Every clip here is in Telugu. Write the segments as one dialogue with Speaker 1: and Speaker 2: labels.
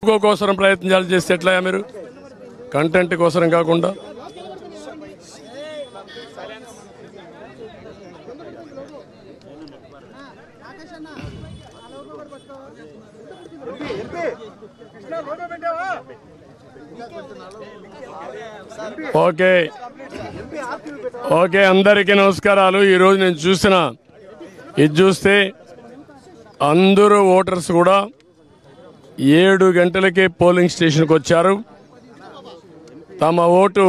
Speaker 1: కోసం ప్రయత్నాలు చేస్తే ఎట్లా మీరు కంటెంట్ కోసం కాకుండా ఓకే ఓకే అందరికీ నమస్కారాలు. ఈరోజు నేను ఇది చూస్తే అందరూ ఓటర్స్ కూడా 7 గంటలకే పోలింగ్ స్టేషన్కి వచ్చారు. తమ ఓటు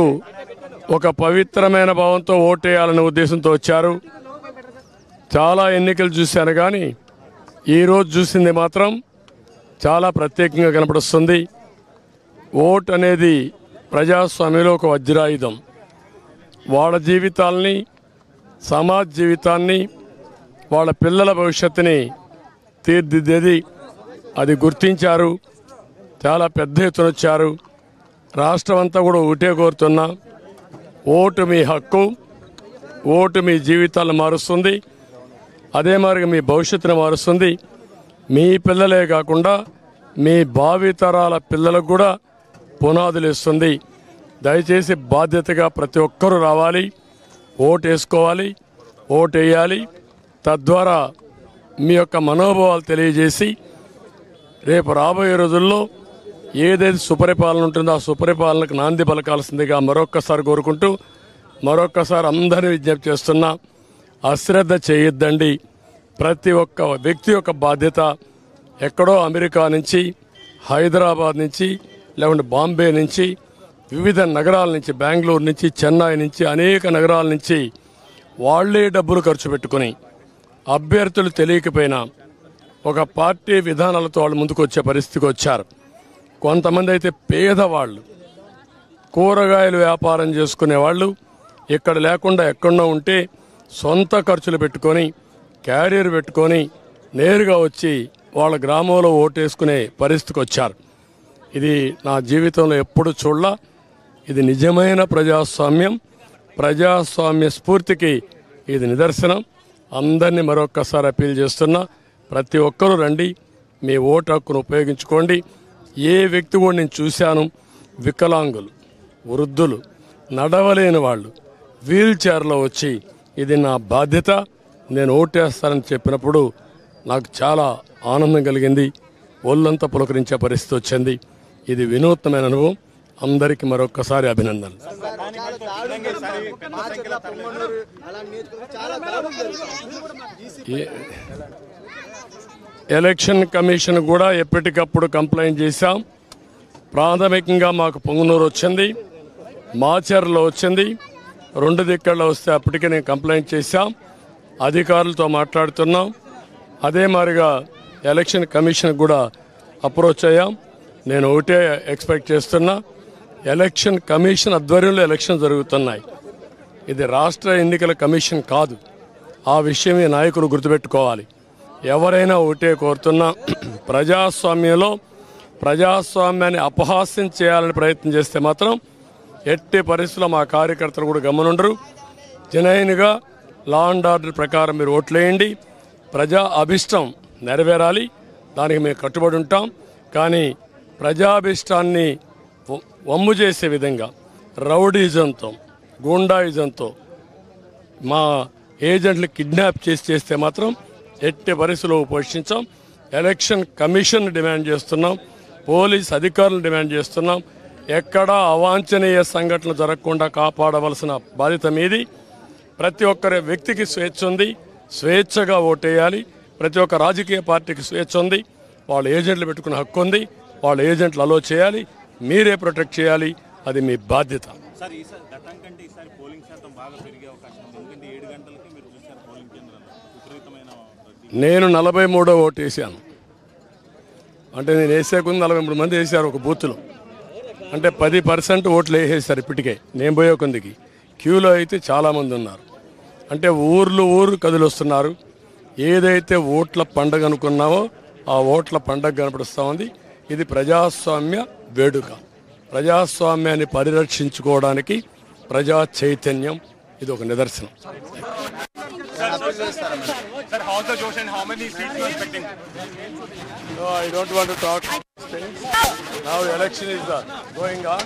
Speaker 1: ఒక పవిత్రమైన భావంతో ఓటేయాలనే ఉద్దేశంతో వచ్చారు. చాలా ఎన్నికలు చూశాను కానీ ఈరోజు చూసింది మాత్రం చాలా ప్రత్యేకంగా కనపడుస్తుంది. ఓటు అనేది ప్రజాస్వామ్యంలో ఒక వజ్రాయుధం. వాళ్ళ జీవితాల్ని, సమాజ జీవితాన్ని, వాళ్ళ పిల్లల భవిష్యత్తుని తీర్చిదిద్దేది. అది గుర్తించారు. చాలా పెద్ద ఎత్తున వచ్చారు. రాష్ట్రం అంతా కూడా ఒకటే కోరుతున్నా, ఓటు మీ హక్కు, ఓటు మీ జీవితాలను మారుస్తుంది. అదే మరి మీ భవిష్యత్తును మారుస్తుంది. మీ పిల్లలే కాకుండా మీ భావితరాల పిల్లలకు కూడా పునాదులు ఇస్తుంది. దయచేసి బాధ్యతగా ప్రతి ఒక్కరూ రావాలి, ఓటు వేసుకోవాలి, ఓటు వేయాలి. తద్వారా మీ యొక్క మనోభావాలు తెలియజేసి రేపు రాబోయే రోజుల్లో ఏదైతే సుపరిపాలన ఉంటుందో ఆ సుపరిపాలనకు నాంది పలకాల్సిందిగా మరొక్కసారి కోరుకుంటూ మరొక్కసారి అందరినీ విజ్ఞప్తి చేస్తున్నా, అశ్రద్ధ చేయొద్దండి. ప్రతి ఒక్క వ్యక్తి యొక్క బాధ్యత. ఎక్కడో అమెరికా నుంచి, హైదరాబాద్ నుంచి, లేకుంటే బాంబే నుంచి, వివిధ నగరాల నుంచి, బెంగళూరు నుంచి, చెన్నై నుంచి, అనేక నగరాల నుంచి వాళ్లే డబ్బులు ఖర్చు పెట్టుకుని అభ్యర్థులు తెలియకపోయినా ఒక పార్టీ విధానాలతో వాళ్ళు ముందుకు వచ్చే పరిస్థితికి వచ్చారు. కొంతమంది అయితే పేదవాళ్ళు, కూరగాయలు వ్యాపారం చేసుకునే వాళ్ళు, ఇక్కడ లేకుండా ఎక్కడో ఉంటే సొంత ఖర్చులు పెట్టుకొని, క్యారియర్ పెట్టుకొని నేరుగా వచ్చి వాళ్ళ గ్రామంలో ఓటేసుకునే పరిస్థితికి వచ్చారు. ఇది నా జీవితంలో ఎప్పుడు చూడలా. ఇది నిజమైన ప్రజాస్వామ్యం, ప్రజాస్వామ్య స్ఫూర్తికి ఇది నిదర్శనం. అందరినీ మరొక్కసారి అప్పీల్ చేస్తున్నా, ప్రతి ఒక్కరూ రండి, మీ ఓటు హక్కును ఉపయోగించుకోండి. ఏ వ్యక్తి కూడా నేను చూశాను, వికలాంగులు, వృద్ధులు, నడవలేని వాళ్ళు వీల్ చైర్లో వచ్చి ఇది నా బాధ్యత, నేను ఓటేస్తానని చెప్పినప్పుడు నాకు చాలా ఆనందం కలిగింది. ఒళ్ళంతా పులకరించే పరిస్థితి వచ్చింది. ఇది వినూత్నమైన అనుభవం. అందరికీ మరొక్కసారి అభినందనలు. ఎలక్షన్ కమిషన్ కూడా ఎప్పటికప్పుడు కంప్లైంట్ చేశాం. ప్రాథమికంగా మాకు పొంగునూరు వచ్చింది, మాచర్లో వచ్చింది, 2 దిక్కల్లో వస్తే అప్పటికే నేను కంప్లైంట్ చేశాం. అధికారులతో మాట్లాడుతున్నాం. అదే మాదిరిగా ఎలక్షన్ కమిషన్ కూడా అప్రోచ్ అయ్యాం. నేను ఒకటే ఎక్స్పెక్ట్ చేస్తున్నా, ఎలక్షన్ కమిషన్ ఆధ్వర్యంలో ఎలక్షన్ జరుగుతున్నాయి. ఇది రాష్ట్ర ఎన్నికల కమిషన్ కాదు. ఆ విషయం ఈ నాయకులు గుర్తుపెట్టుకోవాలి. ఎవరైనా ఒకటే కోరుతున్నా, ప్రజాస్వామ్యంలో ప్రజాస్వామ్యాన్ని అపహాస్యం చేయాలని ప్రయత్నం చేస్తే మాత్రం ఎట్టి పరిస్థితుల్లో మా కార్యకర్తలు కూడా గమనుండరు. జనైన్గా లా అండ్ ఆర్డర్ ప్రకారం మీరు ఓట్లేయండి. ప్రజా అభిష్టం నెరవేరాలి, దానికి మేము కట్టుబడి ఉంటాం. కానీ ప్రజాభిష్టాన్ని వమ్ము చేసే విధంగా రౌడీజంతో, గూండాయిజంతో మా ఏజెంట్లు కిడ్నాప్ చేస్తే మాత్రం ఎట్టి పరిస్థితుల్లో పోషించాం. ఎలక్షన్ కమిషన్ డిమాండ్ చేస్తున్నాం, పోలీస్ అధికారులను డిమాండ్ చేస్తున్నాం. ఎక్కడా అవాంఛనీయ సంఘటనలు జరగకుండా కాపాడవలసిన బాధ్యత మీది. ప్రతి ఒక్కరి వ్యక్తికి స్వేచ్ఛ ఉంది, స్వేచ్ఛగా ఓటేయాలి. ప్రతి ఒక్క రాజకీయ పార్టీకి స్వేచ్ఛ ఉంది, వాళ్ళ ఏజెంట్లు పెట్టుకునే హక్కు ఉంది. వాళ్ళ ఏజెంట్లు అలో చేయాలి, మీరే ప్రొటెక్ట్ చేయాలి. అది మీ బాధ్యత. నేను 43వ ఓటు వేసాను. అంటే నేను వేసే కొంది 43 మంది వేశారు ఒక బూత్లో. అంటే 10% ఓట్లు వేసేసారు ఇప్పటికే. నేను పోయే కొందికి క్యూలో అయితే చాలామంది ఉన్నారు. అంటే ఊరు కదిలొస్తున్నారు. ఏదైతే ఓట్ల పండగ అనుకున్నామో ఆ ఓట్ల పండగ కనపడుస్తూ ఉంది. ఇది ప్రజాస్వామ్య వేడుక. ప్రజాస్వామ్యాన్ని పరిరక్షించుకోవడానికి ప్రజా చైతన్యం ఇది ఒక నిదర్శనం.
Speaker 2: Sir, how's the Josh and how many seats you are expecting?
Speaker 1: No, I don't want to talk. things. Now election is going on.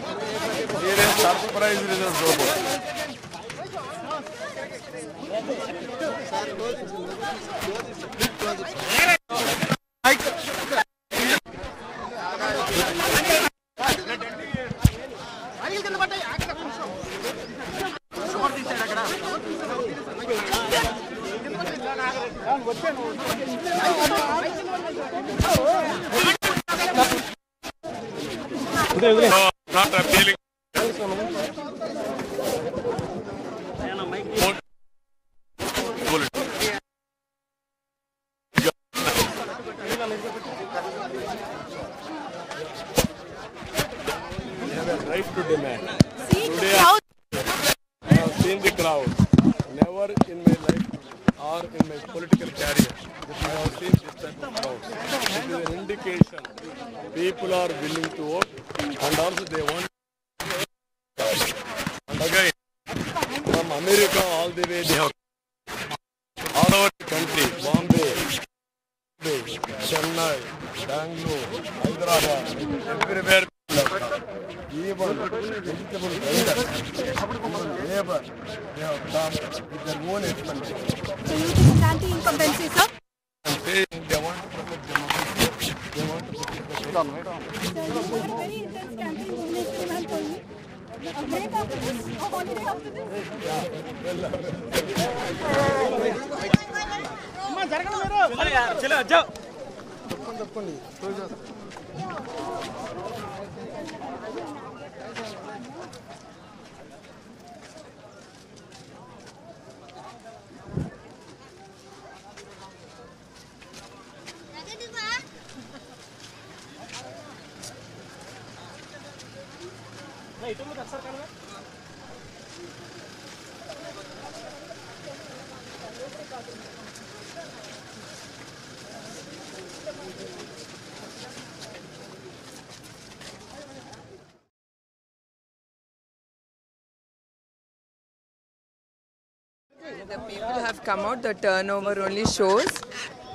Speaker 1: Here is surprise results. No, not appealing. Right to demand. Today I have seen the crowd. Never in my life or in my political career I have seen this type of crowd. It is an indication people are willing to vote and also they want. And again, from America all the way they have all over the country, Bombay, Chennai, Bangalore, Hyderabad, everywhere. Even vegetable vendors, labor, they have come with their own expenses.
Speaker 2: So you think it's anti-incumbency, sir?
Speaker 1: And they want to protect democracy. They want to protect the freedom.
Speaker 2: Very intense campaign movement demand for you. A break after this? A holiday after this?
Speaker 3: The people have come out. The turnover only shows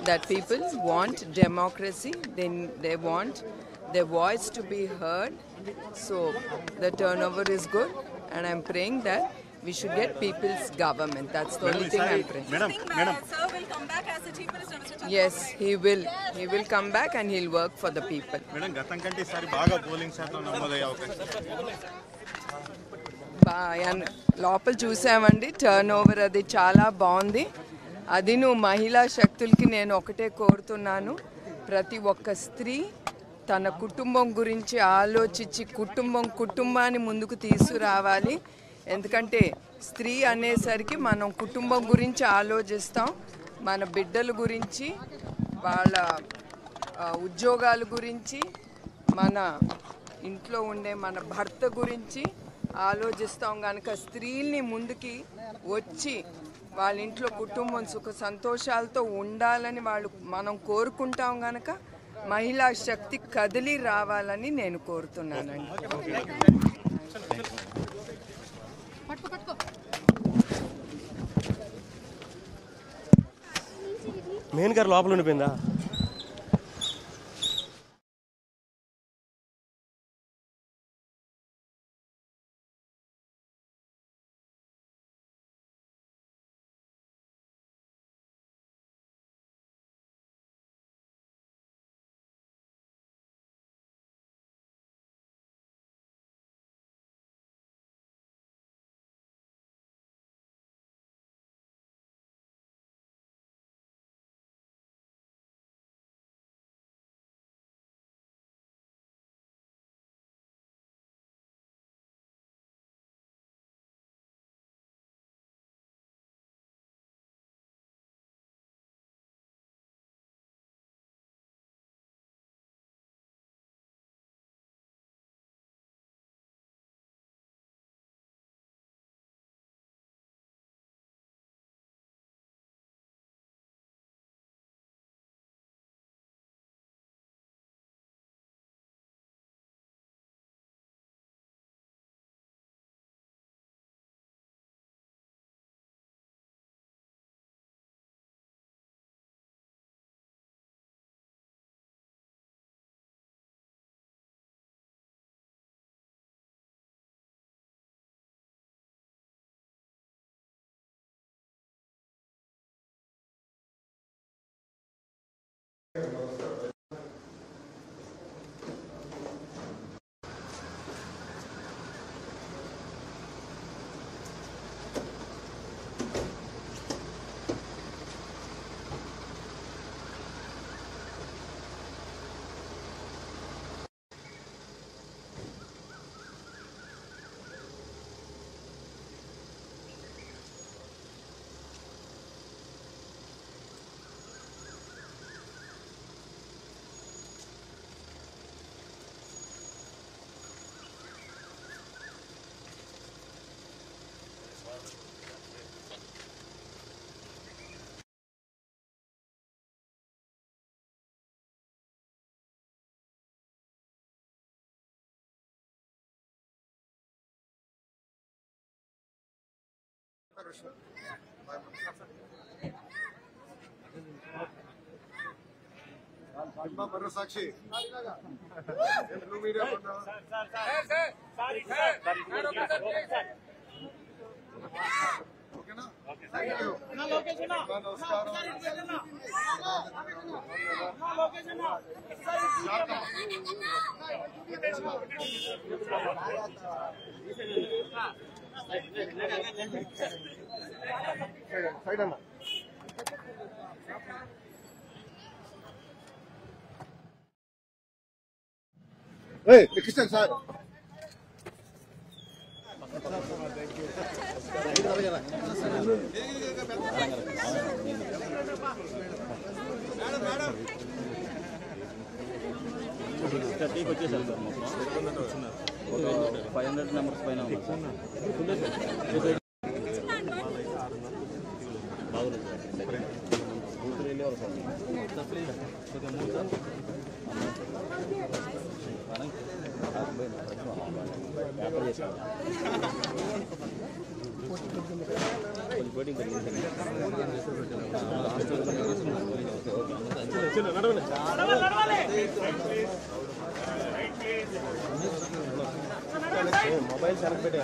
Speaker 3: that people want democracy. They want their voice to be heard. So the turnover is good, and I'm praying that we should get people's government. That's the only thing I'm praying.
Speaker 4: Madam, sir will come back as the Chief Minister, Mr. Chandra.
Speaker 3: Yes, he will. He will come back and he'll work for the people.
Speaker 5: Madam గతం కంటే ఈసారి బాగా పోలింగ్ శాతం నమోదయ్యే అవకాశం
Speaker 3: లోపల చూసామండి, టర్న్ ఓవర్ అది చాలా బాగుంది. అది నువ్వు మహిళా శక్తులకి నేను ఒకటే కోరుతున్నాను, ప్రతి ఒక్క స్త్రీ తన కుటుంబం గురించి ఆలోచించి కుటుంబాన్ని ముందుకు తీసుకురావాలి. ఎందుకంటే స్త్రీ అనేసరికి మనం కుటుంబం గురించి ఆలోచిస్తాం, మన బిడ్డల గురించి, వాళ్ళ ఉద్యోగాల గురించి, మన ఇంట్లో ఉండే మన భర్త గురించి ఆలోచిస్తాం. కనుక స్త్రీల్ని ముందుకి వచ్చి వాళ్ళ ఇంట్లో కుటుంబం సుఖ సంతోషాలతో ఉండాలని మనం కోరుకుంటాం. కనుక మహిళా శక్తి కదిలి రావాలని నేను కోరుతున్నానండి.
Speaker 6: మెయిన్ గారు లోపల ఉండిపోయిందా?
Speaker 5: సాక్షి సైడ్ అన్న కిషన్ సార్
Speaker 7: వచ్చేసారు సార్ మొత్తం 500 నెంబర్స్ పైన ఉంది సార్. బాగుంది సార్ కూతురు వెళ్ళేవారు పేపర్ చేశారు కొంచెం బోటింగ్ కలిగింది
Speaker 6: మొబైల్ సరికి పెట్టి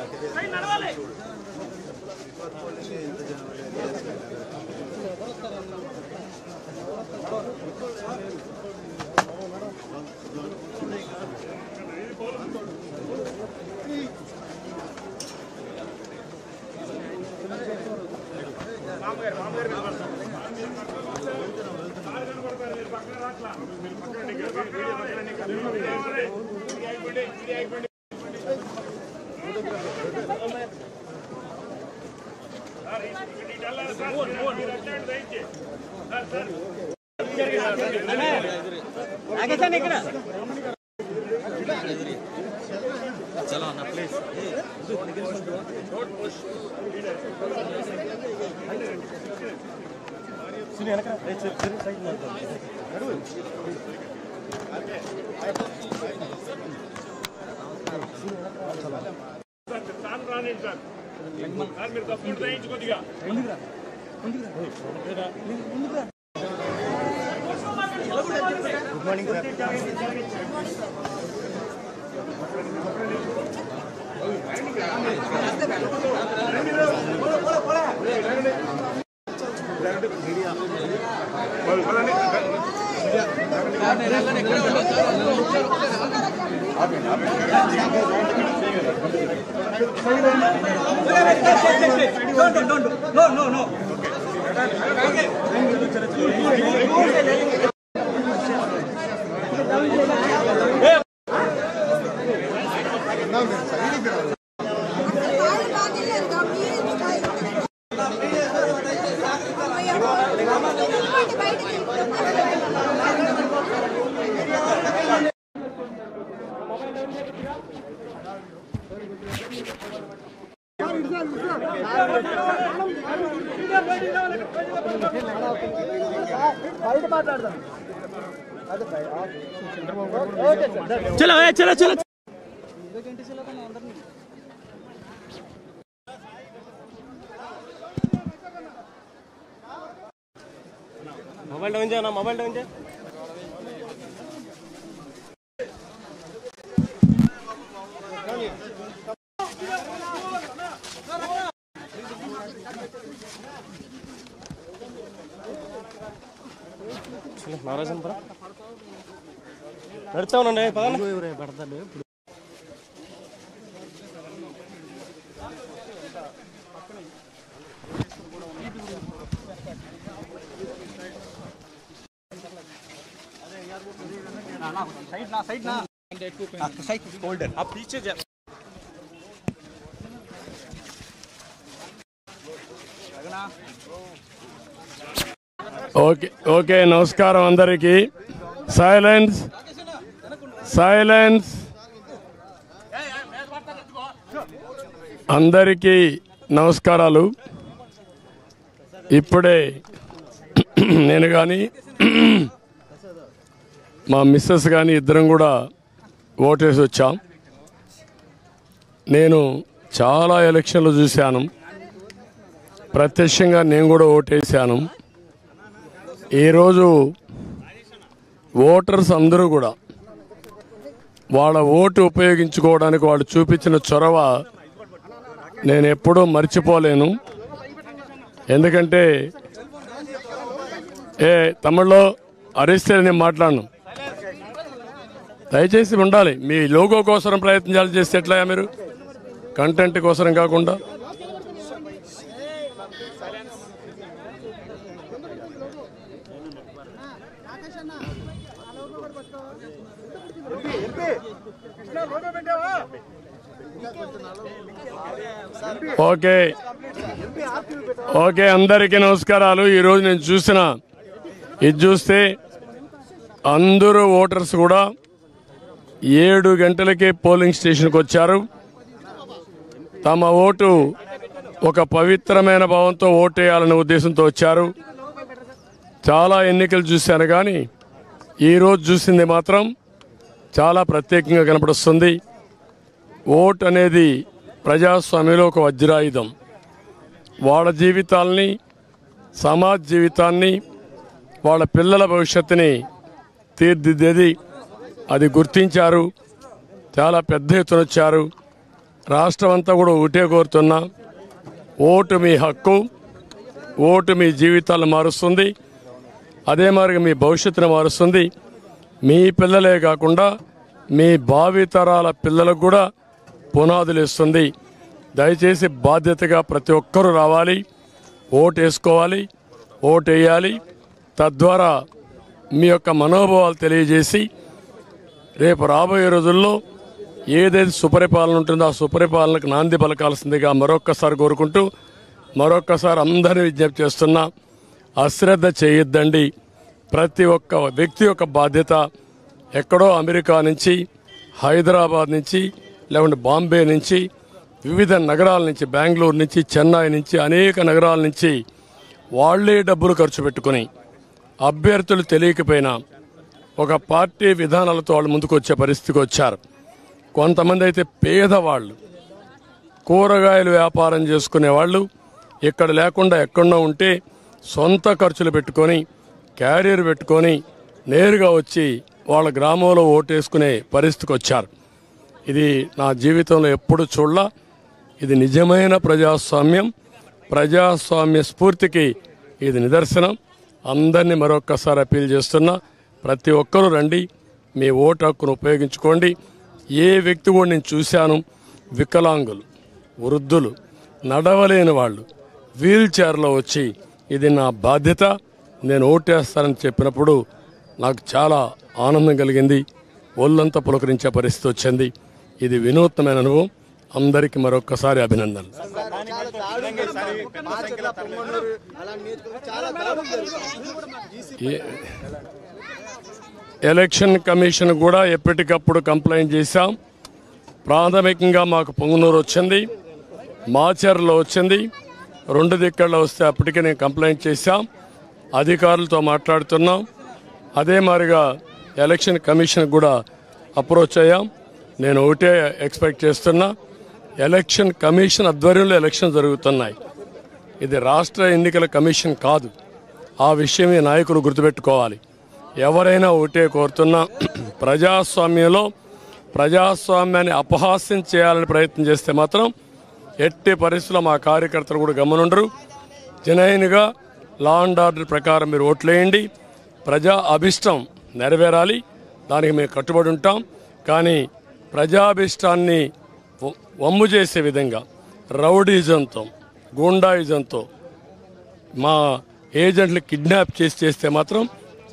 Speaker 7: చలో అన్న ప్లీజ్
Speaker 6: గుడ్ మార్నింగ్ సార్.
Speaker 7: చలో చలో చలో
Speaker 6: మొబైల్ డౌన్ చేయనా, మొబైల్ డౌన్ చేయ. నారాజన్ పరా నడుస్తా ఉండండి పదండి.
Speaker 1: ఓకే ఓకే నమస్కారం అందరికీ. Silence silence. అందరికీ నమస్కారాలు. ఇప్పుడే నేను కానీ మా మిస్సెస్ కానీ ఇద్దరం కూడా ఓటేసి వచ్చాం. నేను చాలా ఎలక్షన్లు చూశాను, ప్రత్యక్షంగా నేను కూడా ఓటేశాను. ఈరోజు ఓటర్స్ అందరూ కూడా వాళ్ళ ఓటు ఉపయోగించుకోవడానికి వాళ్ళు చూపించిన చొరవ నేను ఎప్పుడూ మర్చిపోలేను. ఎందుకంటే తమిళ్లో అరిస్తే నేను మాట్లాడను. దయచేసి ఉండాలి. మీ లోగో కోసం ప్రయత్నాలు చేస్తే ఎట్లా మీరు కంటెంట్ కోసం కాకుండా. ఓకే ఓకే అందరికీ నమస్కారాలు. ఈరోజు నేను ఇది చూస్తే అందరూ ఓటర్స్ కూడా 7 గంటలకే పోలింగ్ స్టేషన్కి వచ్చారు. తమ ఓటు ఒక పవిత్రమైన భావంతో ఓటేయాలనే ఉద్దేశంతో వచ్చారు. చాలా ఎన్నికలు చూశాను, కానీ ఈరోజు చూసింది మాత్రం చాలా ప్రత్యేకంగా కనపడుస్తుంది. ఓటు అనేది ప్రజాస్వామ్యంలో ఒక వజ్రాయుధం. వాళ్ళ జీవితాల్ని, సమాజ జీవితాన్ని, వాళ్ళ పిల్లల భవిష్యత్తుని తీర్చిదిద్దేది. అది గుర్తించారు, చాలా పెద్ద ఎత్తున వచ్చారు. రాష్ట్రం అంతా కూడా ఒకటే కోరుతున్నా, ఓటు మీ హక్కు, ఓటు మీ జీవితాలను మారుస్తుంది. అదే మరి మీ భవిష్యత్తును మారుస్తుంది. మీ పిల్లలే కాకుండా మీ భావితరాల పిల్లలకు కూడా పునాదులు ఇస్తుంది. దయచేసి బాధ్యతగా ప్రతి ఒక్కరూ రావాలి, ఓటు వేసుకోవాలి, ఓటు వేయాలి. తద్వారా మీ యొక్క మనోభావాలు తెలియజేసి రేపు రాబోయే రోజుల్లో ఏదైతే సుపరిపాలన ఉంటుందో ఆ సుపరిపాలనకు నాంది పలకాల్సిందిగా మరొక్కసారి కోరుకుంటూ, మరొక్కసారి అందరినీ విజ్ఞప్తి చేస్తున్నా, అశ్రద్ధ చేయొద్దండి. ప్రతి ఒక్క వ్యక్తి యొక్క బాధ్యత. ఎక్కడో అమెరికా నుంచి, హైదరాబాద్ నుంచి, లేకుంటే బాంబే నుంచి, వివిధ నగరాల నుంచి, బెంగళూరు నుంచి, చెన్నై నుంచి, అనేక నగరాల నుంచి వాళ్లే డబ్బులు ఖర్చు పెట్టుకుని అభ్యర్థులు తెలియకపోయినా ఒక పార్టీ విధానాలతో వాళ్ళు ముందుకు వచ్చే పరిస్థితికి వచ్చారు. కొంతమంది అయితే పేదవాళ్ళు, కూరగాయలు వ్యాపారం చేసుకునే వాళ్ళు, ఇక్కడ లేకుండా ఎక్కడో ఉంటే సొంత ఖర్చులు పెట్టుకొని, క్యారియర్ పెట్టుకొని నేరుగా వచ్చి వాళ్ళ గ్రామంలో ఓటేసుకునే పరిస్థితికి వచ్చారు. ఇది నా జీవితంలో ఎప్పుడు చూడలా. ఇది నిజమైన ప్రజాస్వామ్యం, ప్రజాస్వామ్య స్ఫూర్తికి ఇది నిదర్శనం. అందరినీ మరొక్కసారి అప్పీల్ చేస్తున్నా, ప్రతి ఒక్కరూ రండి, మీ ఓటు హక్కును ఉపయోగించుకోండి. ఏ వ్యక్తి కూడా నేను చూశాను, వికలాంగులు, వృద్ధులు, నడవలేని వాళ్ళు వీల్ చైర్లో వచ్చి ఇది నా బాధ్యత, నేను ఓటేస్తానని చెప్పినప్పుడు నాకు చాలా ఆనందం కలిగింది. ఒళ్ళంతా పులకరించే పరిస్థితి వచ్చింది. ఇది వినూత్నమైన అనుభవం. అందరికీ మరొక్కసారి అభినందనలు. ఎలక్షన్ కమిషన్ కూడా ఎప్పటికప్పుడు కంప్లైంట్ చేశాం. ప్రాథమికంగా మాకు పొంగునూరు వచ్చింది, మాచర్లో వచ్చింది, 2 దిక్కల్లో వస్తే అప్పటికే నేను కంప్లైంట్ చేశాం. అధికారులతో మాట్లాడుతున్నాం. అదే మాదిరిగా ఎలక్షన్ కమిషన్ కూడా అప్రోచ్ అయ్యాం. నేను ఒకటే ఎక్స్పెక్ట్ చేస్తున్నా, ఎలక్షన్ కమిషన్ ఆధ్వర్యంలో ఎలక్షన్ జరుగుతున్నాయి. ఇది రాష్ట్ర ఎన్నికల కమిషన్ కాదు. ఆ విషయం ఈ నాయకులు గుర్తుపెట్టుకోవాలి. ఎవరైనా ఒకటే కోరుతున్నా, ప్రజాస్వామ్యంలో ప్రజాస్వామ్యాన్ని అపహాస్యం చేయాలని ప్రయత్నం చేస్తే మాత్రం ఎట్టి పరిస్థితుల్లో మా కార్యకర్తలు కూడా గమనుండరు. జనైన్గా లా అండ్ ఆర్డర్ ప్రకారం మీరు ఓట్లేయండి. ప్రజా అభిష్టం నెరవేరాలి, దానికి మేము కట్టుబడి ఉంటాం. కానీ ప్రజాభిష్టాన్ని వమ్ము చేసే విధంగా రౌడీజంతో, గూండాయిజంతో మా ఏజెంట్లు కిడ్నాప్ చేస్తే మాత్రం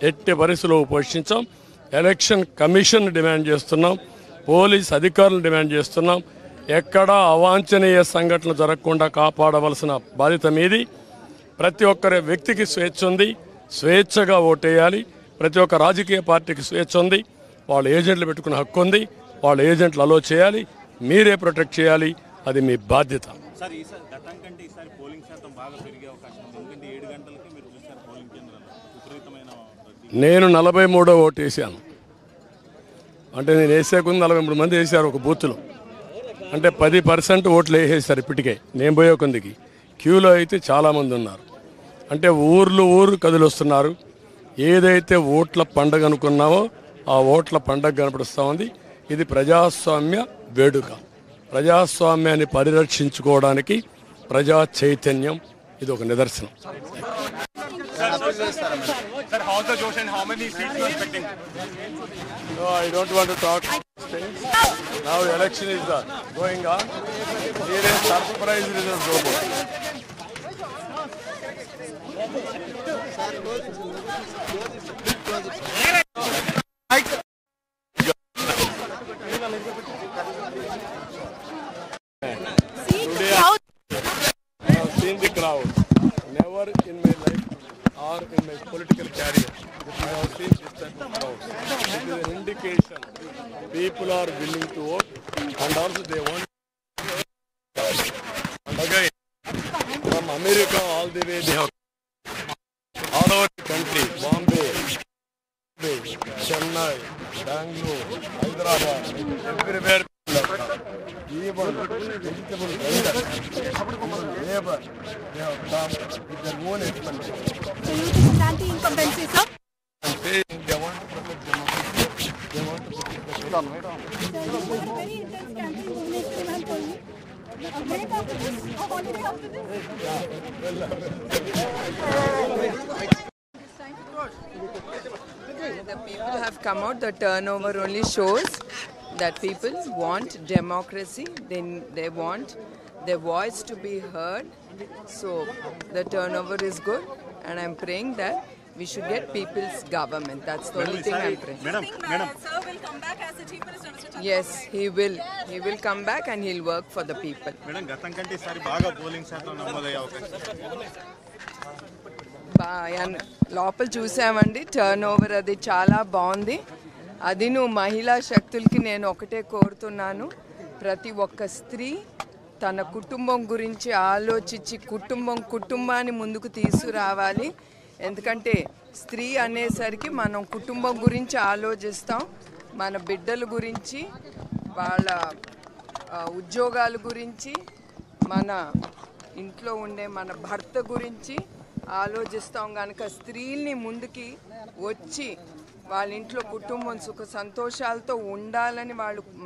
Speaker 1: ఎట్టి పరిస్థితుల్లో పోషించాం. ఎలక్షన్ కమిషన్ డిమాండ్ చేస్తున్నాం, పోలీస్ అధికారులను డిమాండ్ చేస్తున్నాం. ఎక్కడా అవాంఛనీయ సంఘటనలు జరగకుండా కాపాడవలసిన బాధ్యత మీది. ప్రతి ఒక్కరి వ్యక్తికి స్వేచ్ఛ ఉంది, స్వేచ్ఛగా ఓటేయాలి. ప్రతి ఒక్క రాజకీయ పార్టీకి స్వేచ్ఛ ఉంది, వాళ్ళ ఏజెంట్లు పెట్టుకునే హక్కు ఉంది. వాళ్ళ ఏజెంట్లు అలో చేయాలి, మీరే ప్రొటెక్ట్ చేయాలి. అది మీ బాధ్యత.
Speaker 8: బాగా పెరిగే అవకాశం ఉంది. ఎందుకంటే 7 గంటలకి మీరు చూశారు పోలింగ్ కేంద్రాలు విపరీతమైన
Speaker 1: నేను 43వ ఓటు వేసాను. అంటే నేను వేసే కొంది 43 మంది వేశారు ఒక బూత్లో. అంటే 10% ఓట్లు వేసేస్తారు ఇప్పటికే. నేను పోయే కొందికి క్యూలో అయితే చాలామంది ఉన్నారు. అంటే ఊరు కదిలొస్తున్నారు. ఏదైతే ఓట్ల పండగ అనుకున్నామో ఆ ఓట్ల పండగ కనపడుస్తూ ఉంది. ఇది ప్రజాస్వామ్య వేడుక. ప్రజాస్వామ్యాన్ని పరిరక్షించుకోవడానికి ప్రజా చైతన్యం ఇది ఒక నిదర్శనం.
Speaker 8: Sir, how's the Josh and how many seats you are expecting?
Speaker 1: No, I don't want to talk things. Now election is going on. Here is surprise results over. I have seen the crowd. Never in my life or in my political career I have seen this type of crowd. It is an indication people are willing to vote and also they want. And again, from America all the way they have all over the country, Bombay, Chennai, Bangalore, Hyderabad, everywhere. Even vegetable vendors, labor, they have come with their own expenses.
Speaker 2: So you think it's anti-incumbency, sir?
Speaker 1: And saying they want to protect democracy, they want to protect the freedom.
Speaker 2: Sir, you have a very intense campaign on next month only. A break after this, a holiday after this.
Speaker 3: The people have come out. The turnover only shows that people want democracy. They want their voice to be heard. So the turnover is good, and I'm praying that we should get people's government. That's the only thing I'm praying.
Speaker 4: Do you think Sir will come back as the Chief Minister, Mr. Chandra?
Speaker 3: Yes, he will. He will come back and he'll work for the people.
Speaker 8: Madam గతం కంటే ఈసారి బాగా పోలింగ్ శాతం నమోదయ్యే అవకాశం.
Speaker 3: లోపల చూసామండి, టర్న్ ఓవర్ అది చాలా బాగుంది. అది నువ్వు మహిళా శక్తులకి నేను ఒకటే కోరుతున్నాను, ప్రతి ఒక్క స్త్రీ తన కుటుంబం గురించి ఆలోచించి కుటుంబాన్ని ముందుకు తీసుకురావాలి. ఎందుకంటే స్త్రీ అనేసరికి మనం కుటుంబం గురించి ఆలోచిస్తాం, మన బిడ్డల గురించి, వాళ్ళ ఉద్యోగాల గురించి, మన ఇంట్లో ఉండే మన భర్త గురించి ఆలోచిస్తాం. కనుక స్త్రీల్ని ముందుకి వచ్చి వాళ్ళ ఇంట్లో కుటుంబం సుఖ సంతోషాలతో ఉండాలని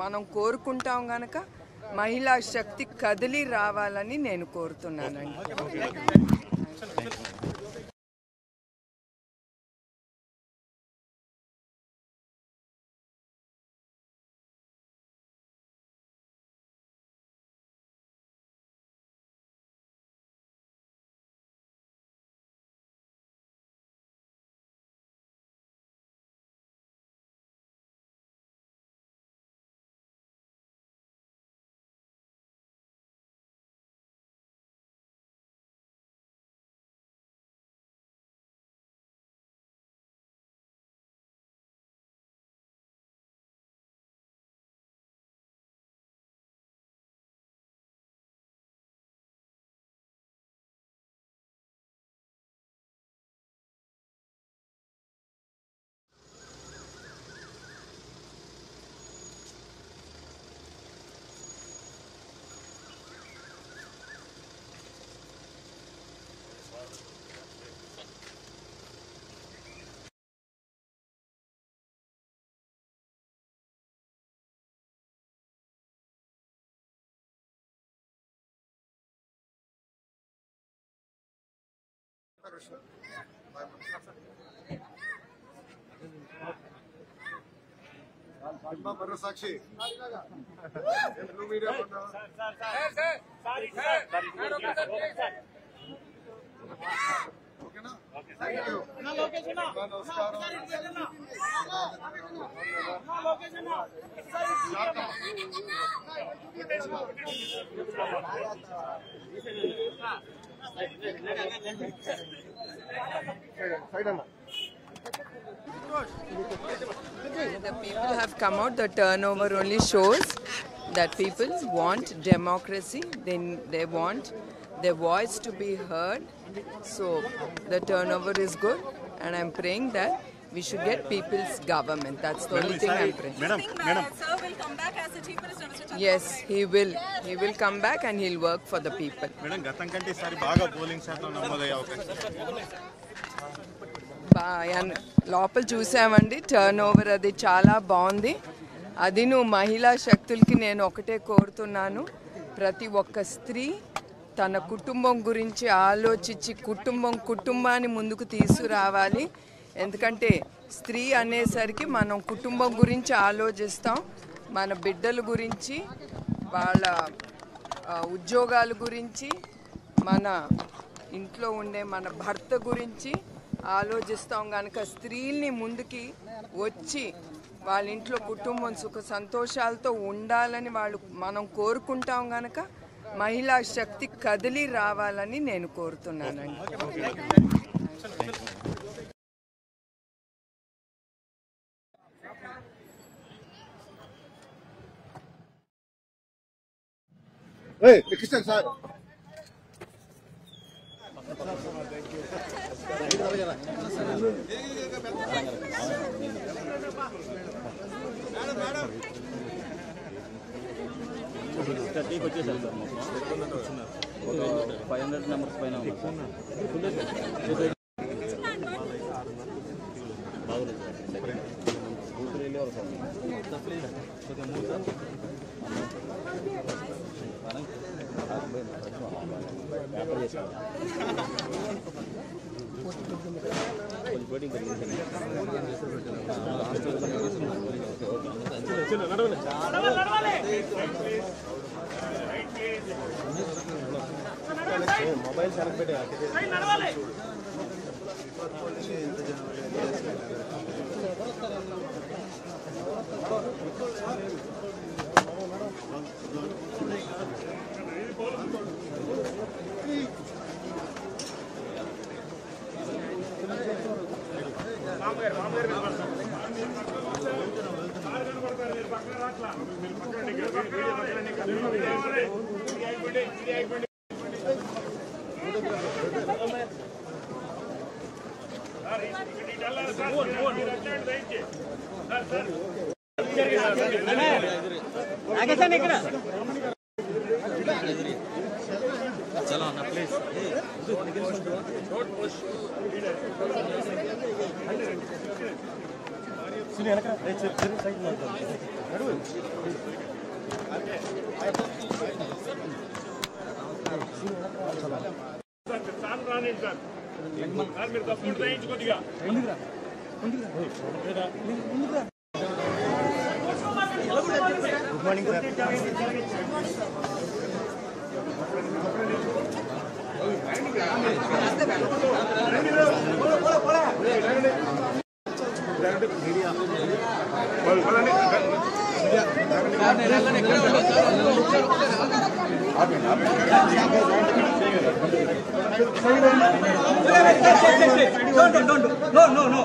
Speaker 3: మనం కోరుకుంటాం. కనుక మహిళా శక్తి కదిలి రావాలని నేను కోరుతున్నానండి.
Speaker 5: సాక్షి మీడియా ఓకేనా నమస్కారం.
Speaker 3: The people have come out. The turnover only shows that people want democracy. They want their voice to be heard. So the turnover is good, and I'm praying that we should get people's government. That's the only thing I'm praying.
Speaker 4: Do you think Sir will come back as the Chief Minister, Mr. Chandrababu?
Speaker 3: Yes, he will. He will come back and he'll work for the people.
Speaker 8: Madam గతం కంటే ఈసారి బాగా పోలింగ్ శాతం నమోదయ్యే అవకాశం
Speaker 3: లోపల చూసామండి, టర్న్ ఓవర్ అది చాలా బాగుంది. అది మహిళా శక్తులకి నేను ఒకటే కోరుతున్నాను, ప్రతి ఒక్క స్త్రీ తన కుటుంబం గురించి ఆలోచించి కుటుంబాన్ని ముందుకు తీసుకురావాలి. ఎందుకంటే స్త్రీ అనేసరికి మనం కుటుంబం గురించి ఆలోచిస్తాం, మన బిడ్డల గురించి, వాళ్ళ ఉద్యోగాల గురించి, మన ఇంట్లో ఉండే మన భర్త గురించి ఆలోచిస్తాం. కనుక స్త్రీల్ని ముందుకి వచ్చి వాళ్ళ ఇంట్లో కుటుంబం సుఖ సంతోషాలతో ఉండాలని మనం కోరుకుంటాం. కనుక మహిళా శక్తి కదిలి రావాలని నేను కోరుతున్నానండి.
Speaker 5: కృష్ణ సార్
Speaker 7: టీకి వచ్చేసారు సార్ మొత్తం 500 నెంబర్స్ పైన బాగుంది సార్ కూతురు వెళ్ళేవారు సార్ వ్యాపారం చేశారు కొంచెం బోటింగ్ జరిగింది మొబైల్ సెలెక్ట్ चलो ना please good morning sir No.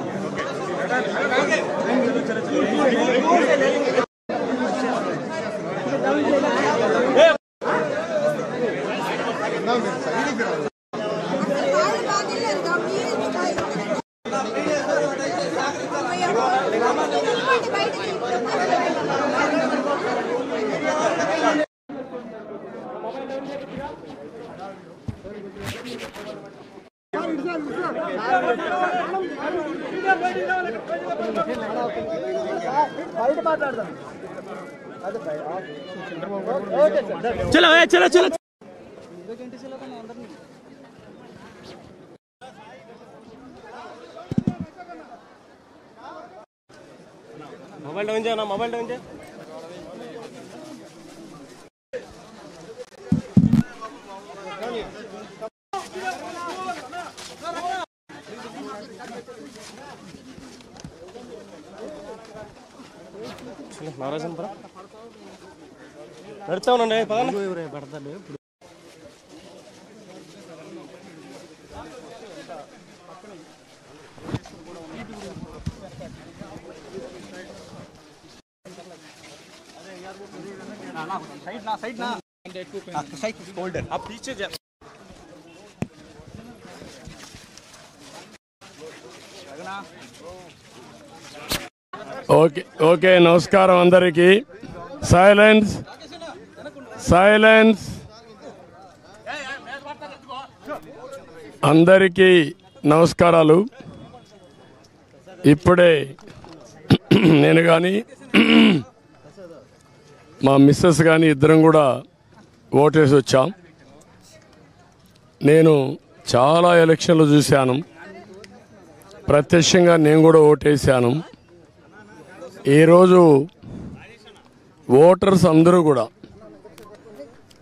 Speaker 7: चलो मोबाइल डाउन जाना मोबाइल डाउन जा महाराजन पर नड़ता पड़ता साइड ना साइड ना साइड आप पीछे जा
Speaker 1: ఓకే ఓకే నమస్కారం అందరికీ. Silence silence. అందరికీ నమస్కారాలు. ఇప్పుడే నేను కానీ మా మిస్సెస్ కానీ ఇద్దరం కూడా ఓటేసి వచ్చాం. నేను చాలా ఎలక్షన్లు చూశాను, ప్రత్యక్షంగా నేను కూడా ఓటేశాను. ఈరోజు ఓటర్స్ అందరూ కూడా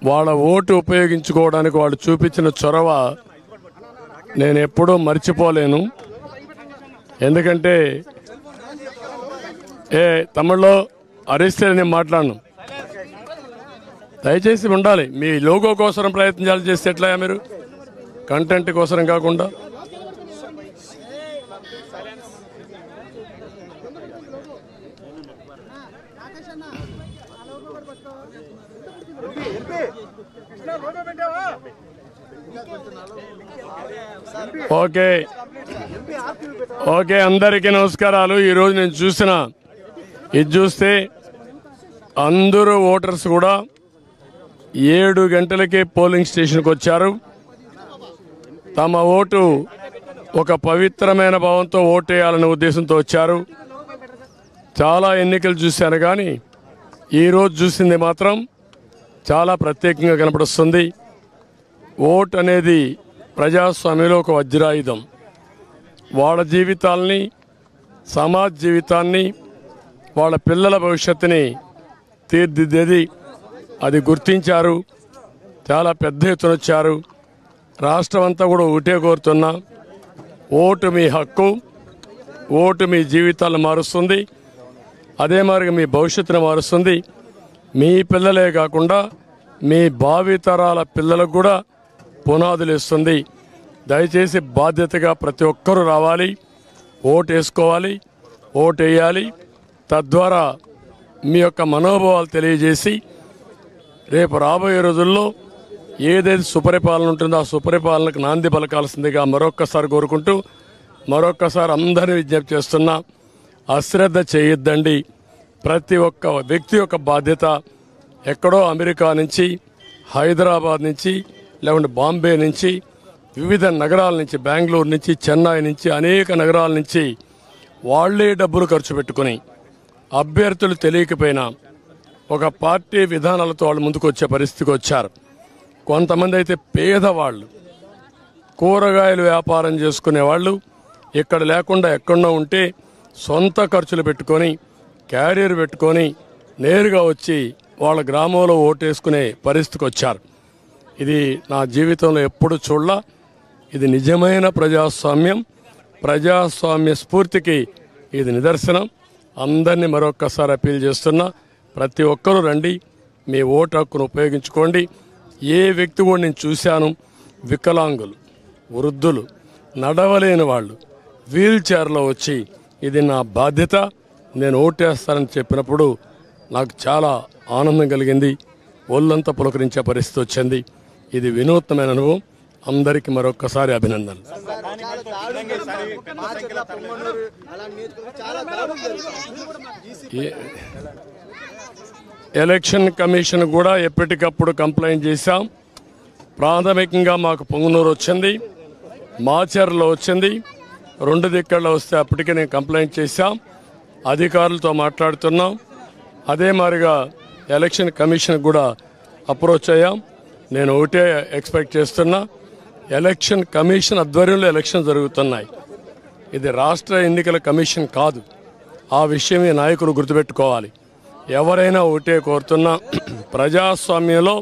Speaker 1: వాళ్ళ ఓటు ఉపయోగించుకోవడానికి వాళ్ళు చూపించిన చొరవ నేను ఎప్పుడూ మర్చిపోలేను. ఎందుకంటే తమిళ్లో అరిస్తే నేను మాట్లాడను. దయచేసి ఉండాలి. మీ లోగో కోసం ప్రయత్నాలు చేస్తే ఎట్లా మీరు కంటెంట్ కోసం కాకుండా. ఓకే ఓకే అందరికీ నమస్కారాలు. ఈరోజు నేను ఇది చూస్తే అందరూ ఓటర్స్ కూడా 7 గంటలకే పోలింగ్ స్టేషన్కి వచ్చారు. తమ ఓటు ఒక పవిత్రమైన భావంతో ఓటేయాలనే ఉద్దేశంతో వచ్చారు. చాలా ఎన్నికలు చూశాను కానీ ఈరోజు చూసింది మాత్రం చాలా ప్రత్యేకంగా కనపడుస్తుంది. ఓట్ అనేది ప్రజాస్వామ్యంలో ఒక వజ్రాయుధం. వాళ్ళ జీవితాల్ని, సమాజ జీవితాన్ని, వాళ్ళ పిల్లల భవిష్యత్తుని తీర్చిదిద్దేది. అది గుర్తించారు. చాలా పెద్ద ఎత్తున వచ్చారు. రాష్ట్రం అంతా కూడా ఒకటే కోరుతున్నా, ఓటు మీ హక్కు, ఓటు మీ జీవితాలను మారుస్తుంది. అదే మాదిరిగా మీ భవిష్యత్తును మారుస్తుంది. మీ పిల్లలే కాకుండా మీ భావితరాల పిల్లలకు కూడా పునాదులు ఇస్తుంది. దయచేసి బాధ్యతగా ప్రతి ఒక్కరూ రావాలి, ఓటు వేసుకోవాలి, ఓటు వేయాలి. తద్వారా మీ యొక్క మనోభావాలు తెలియజేసి రేపు రాబోయే రోజుల్లో ఏదైతే సుపరిపాలన ఉంటుందో ఆ సుపరిపాలనకు నాంది పలకాల్సిందిగా మరొక్కసారి కోరుకుంటూ మరొక్కసారి అందరినీ విజ్ఞప్తి చేస్తున్నా, అశ్రద్ధ చేయొద్దండి. ప్రతి ఒక్క వ్యక్తి యొక్క బాధ్యత. ఎక్కడో అమెరికా నుంచి, హైదరాబాద్ నుంచి, లేకుంటే బాంబే నుంచి, వివిధ నగరాల నుంచి, బెంగళూరు నుంచి, చెన్నై నుంచి, అనేక నగరాల నుంచి వాళ్లే డబ్బులు ఖర్చు పెట్టుకుని అభ్యర్థులు తెలియకపోయినా ఒక పార్టీ విధానాలతో వాళ్ళు ముందుకు వచ్చే పరిస్థితికి వచ్చారు. కొంతమంది అయితే పేదవాళ్ళు, కూరగాయలు వ్యాపారం చేసుకునే వాళ్ళు ఇక్కడ లేకుండా ఎక్కడో ఉంటే సొంత ఖర్చులు పెట్టుకొని క్యారియర్ పెట్టుకొని నేరుగా వచ్చి వాళ్ళ గ్రామంలో ఓటేసుకునే పరిస్థితికి వచ్చారు. ఇది నా జీవితంలో ఎప్పుడు చూడలా. ఇది నిజమైన ప్రజాస్వామ్యం, ప్రజాస్వామ్య స్ఫూర్తికి ఇది నిదర్శనం. అందరినీ మరొక్కసారి అప్పీల్ చేస్తున్నా, ప్రతి ఒక్కరూ రండి, మీ ఓటు హక్కును ఉపయోగించుకోండి. ఏ వ్యక్తి కూడా నేను చూశాను, వికలాంగులు, వృద్ధులు, నడవలేని వాళ్ళు వీల్ చైర్లో వచ్చి ఇది నా బాధ్యత, నేను ఓటేస్తానని చెప్పినప్పుడు నాకు చాలా ఆనందం కలిగింది. ఒళ్ళంతా పులకరించే పరిస్థితి వచ్చింది. ఇది వినూత్నమైన అనుభవం. అందరికీ మరొక్కసారి అభినందనలు. ఎలక్షన్ కమిషన్ కూడా ఎప్పటికప్పుడు కంప్లైంట్ చేశాం. ప్రాథమికంగా మాకు పొంగునూరు వచ్చింది, మాచర్లో వచ్చింది, 2 దిక్కల్లో వస్తే అప్పటికే నేను కంప్లైంట్ చేశాం. అధికారులతో మాట్లాడుతున్నాం. అదే మాదిరిగా ఎలక్షన్ కమిషన్ కూడా అప్రోచ్ అయ్యాం. నేను ఒకటే ఎక్స్పెక్ట్ చేస్తున్నా, ఎలక్షన్ కమిషన్ ఆధ్వర్యంలో ఎలక్షన్ జరుగుతున్నాయి. ఇది రాష్ట్ర ఎన్నికల కమిషన్ కాదు. ఆ విషయం ఈ నాయకులు గుర్తుపెట్టుకోవాలి. ఎవరైనా ఒకటే కోరుతున్నా, ప్రజాస్వామ్యంలో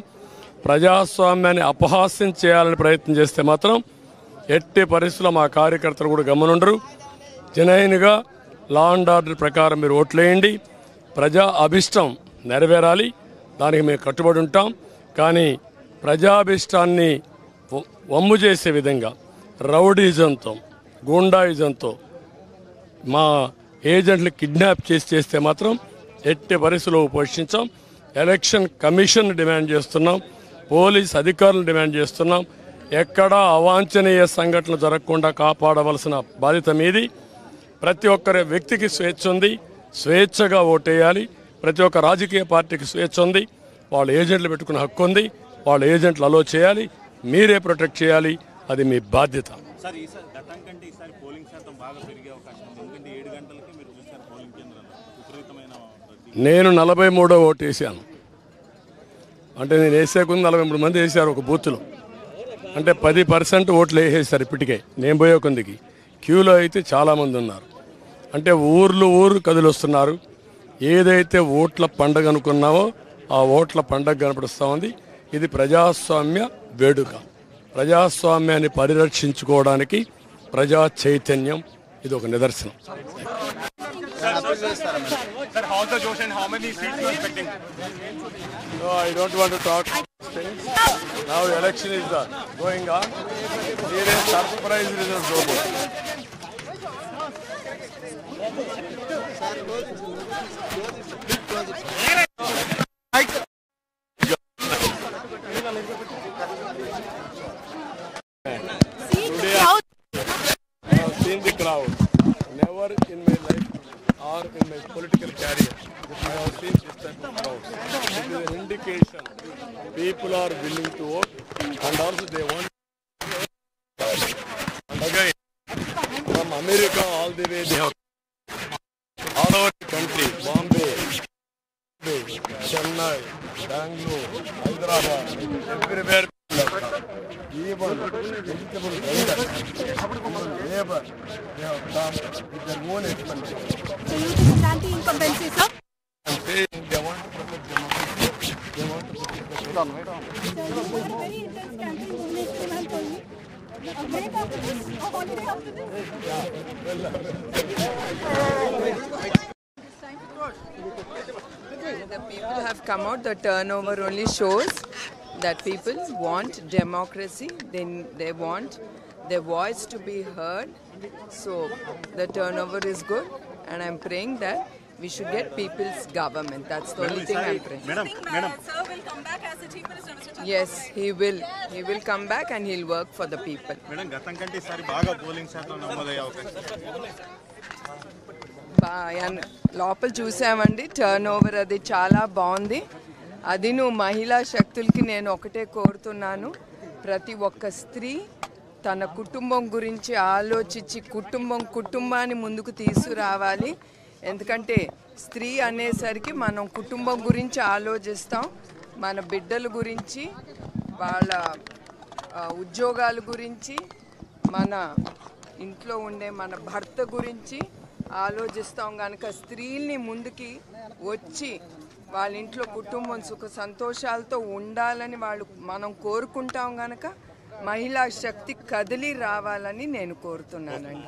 Speaker 1: ప్రజాస్వామ్యాన్ని అపహాస్యం చేయాలని ప్రయత్నం చేస్తే మాత్రం ఎట్టి పరిస్థితుల్లో మా కార్యకర్తలు కూడా గమనుండరు. జనైన్గా లా అండ్ ఆర్డర్ ప్రకారం మీరు ఓట్లేయండి. ప్రజా అభిష్టం నెరవేరాలి, దానికి మేము కట్టుబడి ఉంటాం. కానీ ప్రజాభిష్టాన్ని వమ్ము చేసే విధంగా రౌడీజంతో, గూండాయిజంతో మా ఏజెంట్లు కిడ్నాప్ చేస్తే మాత్రం ఎట్టి పరిస్థితుల్లో పోషించాం. ఎలక్షన్ కమిషన్ డిమాండ్ చేస్తున్నాం, పోలీస్ అధికారులను డిమాండ్ చేస్తున్నాం. ఎక్కడా అవాంఛనీయ సంఘటనలు జరగకుండా కాపాడవలసిన బాధ్యత మీది. ప్రతి ఒక్కరి వ్యక్తికి స్వేచ్ఛ ఉంది, స్వేచ్ఛగా ఓటేయాలి. ప్రతి ఒక్క రాజకీయ పార్టీకి స్వేచ్ఛ ఉంది, వాళ్ళ ఏజెంట్లు పెట్టుకునే హక్కు ఉంది, వాళ్ళ ఏజెంట్లు అలో చేయాలి, మీరే ప్రొటెక్ట్ చేయాలి, అది మీ బాధ్యత.
Speaker 8: సార్ ఈసారి గతం కంటే ఈసారి పోలింగ్ శాతం బాగా పెరిగే అవకాశం ఉంది. ఎందుకంటే 7 గంటలకే మీరు చూశారు పోలింగ్ కేంద్రాల్లో విపరీతమైన రద్దీ.
Speaker 1: నేను 43వ ఓటు వేసాను. అంటే నేను వేసే కొంది 43 మంది వేసారు ఒక బూత్లో. అంటే 10% ఓట్లు వేసేసారు ఇప్పటికే. నేను పోయే కొందికి క్యూలో అయితే చాలామంది ఉన్నారు. అంటే ఊరు కదిలొస్తున్నారు. ఏదైతే ఓట్ల పండగ అనుకున్నామో ఆ ఓట్ల పండగ కనపడుస్తూ ఉంది. ఇది ప్రజాస్వామ్య వేడుక. ప్రజాస్వామ్యాన్ని పరిరక్షించుకోవడానికి ప్రజా చైతన్యం ఇది ఒక నిదర్శనం.
Speaker 6: Sir, how's the Josh and how many seats you are expecting?
Speaker 1: No, I don't want to talk things. Now election is going on. There is surprise results over. Today I have seen the crowd. Never in my life or in my political career I have seen this type of crowd. It is an indication people are willing to vote and also they want. And again, from America all the way they have all over the country, Bombay, Chennai, Bangalore, Hyderabad, everywhere. Even vegetable vendors, labor, they have come with their own expenses.
Speaker 2: So you think it's anti-incumbency, sir?
Speaker 1: And they want to protect democracy. They want to protect the
Speaker 2: So you had a very intense campaign only 2 months only. A break after this? A holiday after this?
Speaker 3: The people have come out. The turnover only shows that people want democracy. They want their voice to be heard. So the turnover is good, and I'm praying that we should get people's government. That's the only thing I'm praying.
Speaker 4: Do you think Sir will come back as the Chief Minister, Mr. Chandrababu?
Speaker 3: Yes, he will. He will come back and he'll work for the people.
Speaker 8: Madam గతం కంటే ఈసారి బాగా పోలింగ్ శాతం నమోదయ్యే అవకాశం.
Speaker 3: లోపల చూసామండి, టర్న్ ఓవర్ అది చాలా బాగుంది. అది నువ్వు మహిళా శక్తులకి నేను ఒకటే కోరుతున్నాను, ప్రతి ఒక్క స్త్రీ తన కుటుంబం గురించి ఆలోచించి కుటుంబాన్ని ముందుకు తీసుకురావాలి. ఎందుకంటే స్త్రీ అనేసరికి మనం కుటుంబం గురించి ఆలోచిస్తాం, మన బిడ్డల గురించి, వాళ్ళ ఉద్యోగాల గురించి, మన ఇంట్లో ఉండే మన భర్త గురించి ఆలోచిస్తాం. కనుక స్త్రీల్ని ముందుకి వచ్చి వాళ్ళ ఇంట్లో కుటుంబం సుఖ సంతోషాలతో ఉండాలని మనం కోరుకుంటాం. కనుక మహిళా శక్తి కదిలి రావాలని నేను కోరుతున్నానండి.